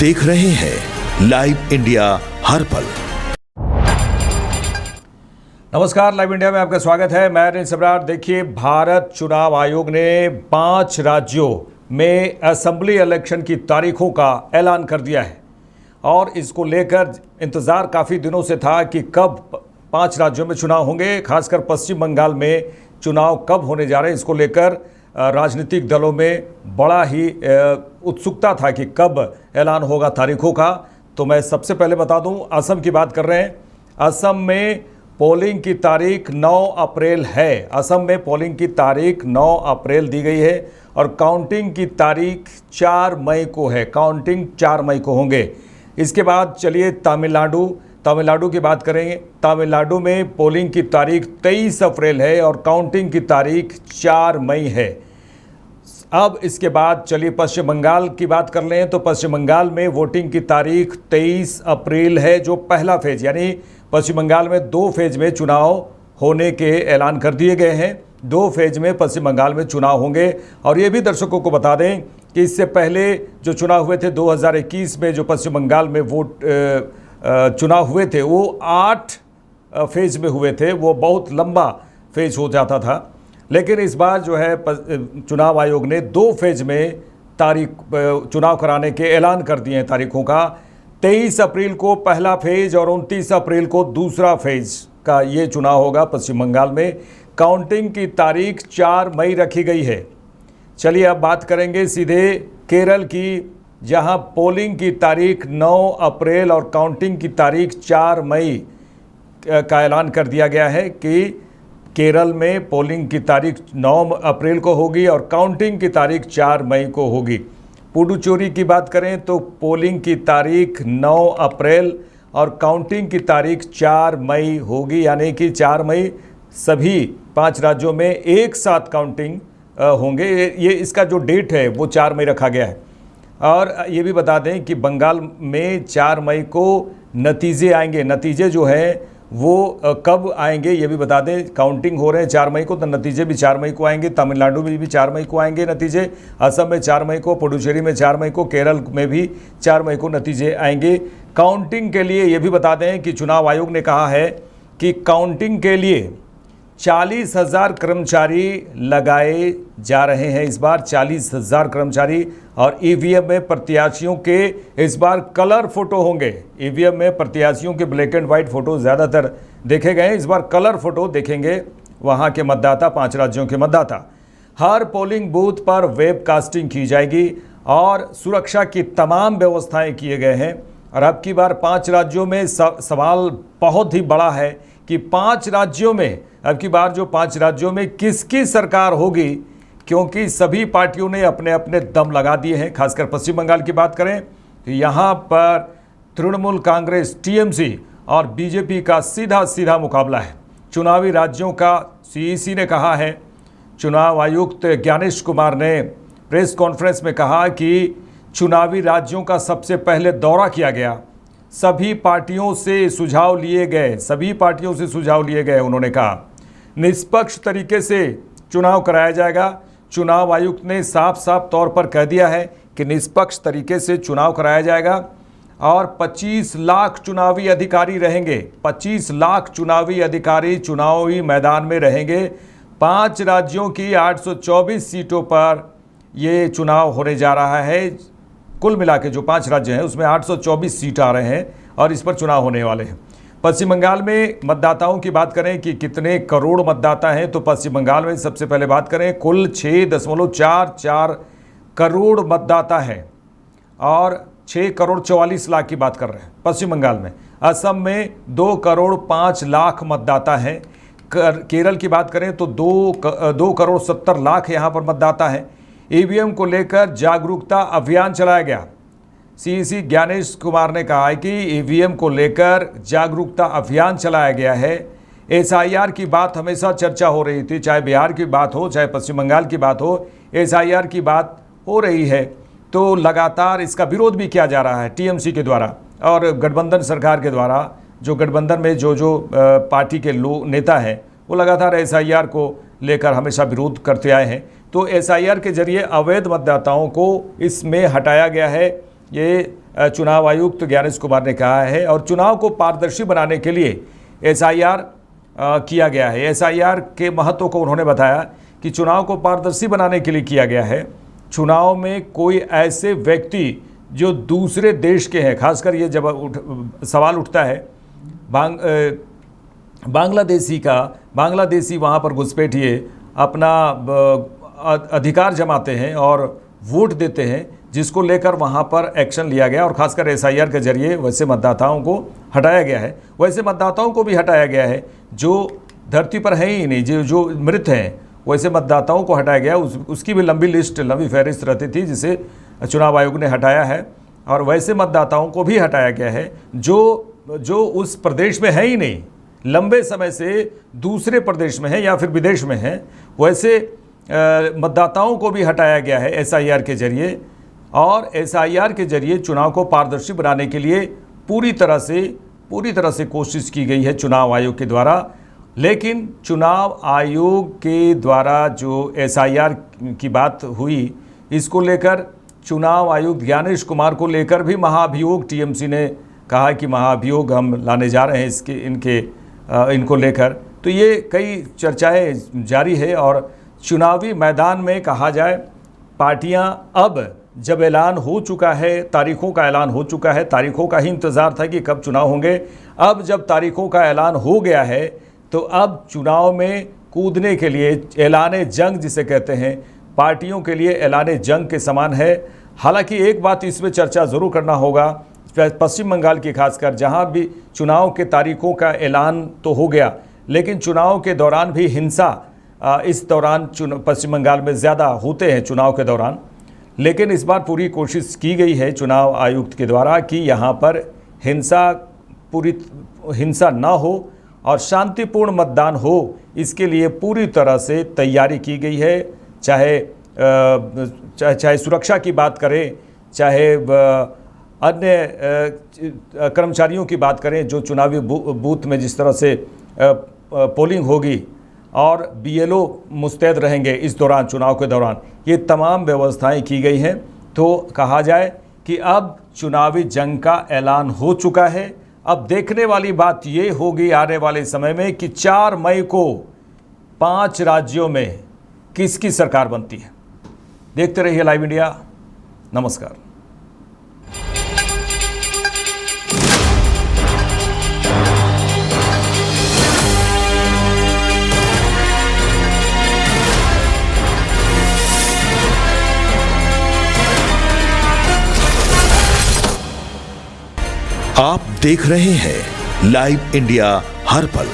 देख रहे हैं लाइव इंडिया हर पल। नमस्कार, लाइव इंडिया में आपका स्वागत है। मैं अनिल सम्राट। देखिए, भारत चुनाव आयोग ने 5 राज्यों में असेंबली इलेक्शन की तारीखों का ऐलान कर दिया है और इसको लेकर इंतज़ार काफ़ी दिनों से था कि कब 5 राज्यों में चुनाव होंगे। खासकर पश्चिम बंगाल में चुनाव कब होने जा रहे हैं, इसको लेकर राजनीतिक दलों में बड़ा ही उत्सुकता था कि कब ऐलान होगा तारीखों का। तो मैं सबसे पहले बता दूं, असम की बात कर रहे हैं। असम में पोलिंग की तारीख 9 अप्रैल है। असम में पोलिंग की तारीख 9 अप्रैल दी गई है और काउंटिंग की तारीख 4 मई को है। काउंटिंग 4 मई को होंगे। इसके बाद चलिए तमिलनाडु की बात करेंगे। तमिलनाडु में पोलिंग की तारीख 23 अप्रैल है और काउंटिंग की तारीख 4 मई है। अब इसके बाद चलिए पश्चिम बंगाल की बात कर लें तो पश्चिम बंगाल में वोटिंग की तारीख 23 अप्रैल है, जो पहला फेज, यानी पश्चिम बंगाल में 2 फेज में चुनाव होने के ऐलान कर दिए गए हैं। 2 फेज में पश्चिम बंगाल में चुनाव होंगे। और ये भी दर्शकों को बता दें कि इससे पहले जो चुनाव हुए थे 2021 में, जो पश्चिम बंगाल में चुनाव हुए थे, वो 8 फेज में हुए थे। वो बहुत लंबा फेज हो जाता था। लेकिन इस बार जो है चुनाव आयोग ने 2 फेज में चुनाव कराने के ऐलान कर दिए हैं तारीखों का। 23 अप्रैल को पहला फेज और 29 अप्रैल को दूसरा फेज का ये चुनाव होगा पश्चिम बंगाल में। काउंटिंग की तारीख 4 मई रखी गई है। चलिए अब बात करेंगे सीधे केरल की, जहां पोलिंग की तारीख 9 अप्रैल और काउंटिंग की तारीख 4 मई का ऐलान कर दिया गया है कि केरल में पोलिंग की तारीख 9 अप्रैल को होगी और काउंटिंग की तारीख 4 मई को होगी। पुडुचेरी की बात करें तो पोलिंग की तारीख 9 अप्रैल और काउंटिंग की तारीख 4 मई होगी, यानी कि 4 मई सभी 5 राज्यों में एक साथ काउंटिंग होंगे। ये इसका जो डेट है वो 4 मई रखा गया है। और ये भी बता दें कि बंगाल में 4 मई को नतीजे आएंगे। नतीजे जो है वो कब आएंगे ये भी बता दें। काउंटिंग हो रहे हैं 4 मई को, तो नतीजे भी 4 मई को आएंगे। तमिलनाडु में भी 4 मई को आएंगे नतीजे, असम में 4 मई को, पुडुचेरी में 4 मई को, केरल में भी 4 मई को नतीजे आएंगे। काउंटिंग के लिए ये भी बता दें कि चुनाव आयोग ने कहा है कि काउंटिंग के लिए 40,000 कर्मचारी लगाए जा रहे हैं। इस बार 40,000 कर्मचारी। और ईवीएम में प्रत्याशियों के इस बार कलर फोटो होंगे। ईवीएम में प्रत्याशियों के ब्लैक एंड वाइट फोटो ज़्यादातर देखे गए हैं। इस बार कलर फोटो देखेंगे वहां के मतदाता, 5 राज्यों के मतदाता। हर पोलिंग बूथ पर वेबकास्टिंग की जाएगी और सुरक्षा की तमाम व्यवस्थाएं किए गए हैं। और अब की बार 5 राज्यों में सवाल बहुत ही बड़ा है कि 5 राज्यों में, अब की बार जो 5 राज्यों में किसकी सरकार होगी, क्योंकि सभी पार्टियों ने अपने अपने दम लगा दिए हैं। खासकर पश्चिम बंगाल की बात करें तो यहाँ पर तृणमूल कांग्रेस टीएमसी और बीजेपी का सीधा मुकाबला है। चुनावी राज्यों का सीईसी ने कहा है। चुनाव आयुक्त ज्ञानेश कुमार ने प्रेस कॉन्फ्रेंस में कहा कि चुनावी राज्यों का सबसे पहले दौरा किया गया, सभी पार्टियों से सुझाव लिए गए। उन्होंने कहा निष्पक्ष तरीके से चुनाव कराया जाएगा। चुनाव आयुक्त ने साफ तौर पर कह दिया है कि निष्पक्ष तरीके से चुनाव कराया जाएगा और 25 लाख चुनावी अधिकारी रहेंगे। 25 लाख चुनावी अधिकारी चुनावी मैदान में रहेंगे। 5 राज्यों की 824 सीटों पर ये चुनाव होने जा रहा है। कुल मिला के जो 5 राज्य हैं उसमें 824 सीट आ रहे हैं और इस पर चुनाव होने वाले हैं। पश्चिम बंगाल में मतदाताओं की बात करें कि कितने करोड़ मतदाता हैं, तो पश्चिम बंगाल में सबसे पहले बात करें, कुल 6.44 करोड़ मतदाता हैं और 6 करोड़ 44 लाख की बात कर रहे हैं पश्चिम बंगाल में। असम में 2 करोड़ 5 लाख मतदाता हैं। केरल की बात करें तो 2 करोड़ 70 लाख यहाँ पर मतदाता हैं। ईवीएम को लेकर जागरूकता अभियान चलाया गया। सीईसी ज्ञानेश कुमार ने कहा है कि ईवीएम को लेकर जागरूकता अभियान चलाया गया है। एसआईआर की बात हमेशा चर्चा हो रही थी, चाहे बिहार की बात हो, चाहे पश्चिम बंगाल की बात हो, एसआईआर की बात हो रही है। तो लगातार इसका विरोध भी किया जा रहा है टीएमसी के द्वारा और गठबंधन सरकार के द्वारा। जो गठबंधन में जो पार्टी के लोग नेता हैं वो लगातार एसआईआर को लेकर हमेशा विरोध करते आए हैं। तो एसआईआर के जरिए अवैध मतदाताओं को इसमें हटाया गया है ये चुनाव आयुक्त ज्ञानेश कुमार ने कहा है। और चुनाव को पारदर्शी बनाने के लिए एसआईआर किया गया है। एसआईआर के महत्व को उन्होंने बताया कि चुनाव को पारदर्शी बनाने के लिए किया गया है। चुनाव में कोई ऐसे व्यक्ति जो दूसरे देश के हैं, खासकर ये जब सवाल उठता है बांग्लादेशी वहाँ पर घुसपैठिए अपना अधिकार जमाते हैं और वोट देते हैं, जिसको लेकर वहाँ पर एक्शन लिया गया और खासकर एसआईआर के जरिए वैसे मतदाताओं को हटाया गया है। वैसे मतदाताओं को भी हटाया गया है जो धरती पर है ही नहीं, जो मृत हैं, वैसे मतदाताओं को हटाया गया। उसकी भी लंबी लिस्ट, लंबी फहरिस्त रहती थी जिसे चुनाव आयोग ने हटाया है। और वैसे मतदाताओं को भी हटाया गया है जो उस प्रदेश में है ही नहीं, लंबे समय से दूसरे प्रदेश में है या फिर विदेश में है, वैसे मतदाताओं को भी हटाया गया है एसआईआर के जरिए। और एसआईआर के जरिए चुनाव को पारदर्शी बनाने के लिए पूरी तरह से कोशिश की गई है चुनाव आयोग के द्वारा। लेकिन चुनाव आयोग के द्वारा जो एसआईआर की बात हुई, इसको लेकर चुनाव आयुक्त ज्ञानेश कुमार को लेकर भी महाभियोग टीएमसी ने कहा कि महाभियोग हम लाने जा रहे हैं इनको लेकर। तो ये कई चर्चाएं जारी है। और चुनावी मैदान में कहा जाए, पार्टियां अब जब ऐलान हो चुका है, तारीखों का ऐलान हो चुका है, तारीखों का ही इंतज़ार था कि कब चुनाव होंगे। अब जब तारीखों का ऐलान हो गया है तो अब चुनाव में कूदने के लिए ऐलान जंग जिसे कहते हैं, पार्टियों के लिए ऐलान जंग के समान है। हालांकि एक बात इसमें चर्चा ज़रूर करना होगा, पश्चिम बंगाल की खासकर, जहां भी चुनाव के तारीखों का ऐलान तो हो गया, लेकिन चुनाव के दौरान भी हिंसा इस दौरान पश्चिम बंगाल में ज़्यादा होते हैं चुनाव के दौरान। लेकिन इस बार पूरी कोशिश की गई है चुनाव आयुक्त के द्वारा कि यहाँ पर हिंसा ना हो और शांतिपूर्ण मतदान हो। इसके लिए पूरी तरह से तैयारी की गई है। चाहे सुरक्षा की बात करें, चाहे अन्य कर्मचारियों की बात करें जो चुनावी बूथ में जिस तरह से पोलिंग होगी, और बीएलओ मुस्तैद रहेंगे इस दौरान, चुनाव के दौरान, ये तमाम व्यवस्थाएं की गई हैं। तो कहा जाए कि अब चुनावी जंग का ऐलान हो चुका है। अब देखने वाली बात ये होगी आने वाले समय में कि 4 मई को 5 राज्यों में किसकी सरकार बनती है। देखते रहिए लाइव इंडिया। नमस्कार। आप देख रहे हैं लाइव इंडिया हर पल।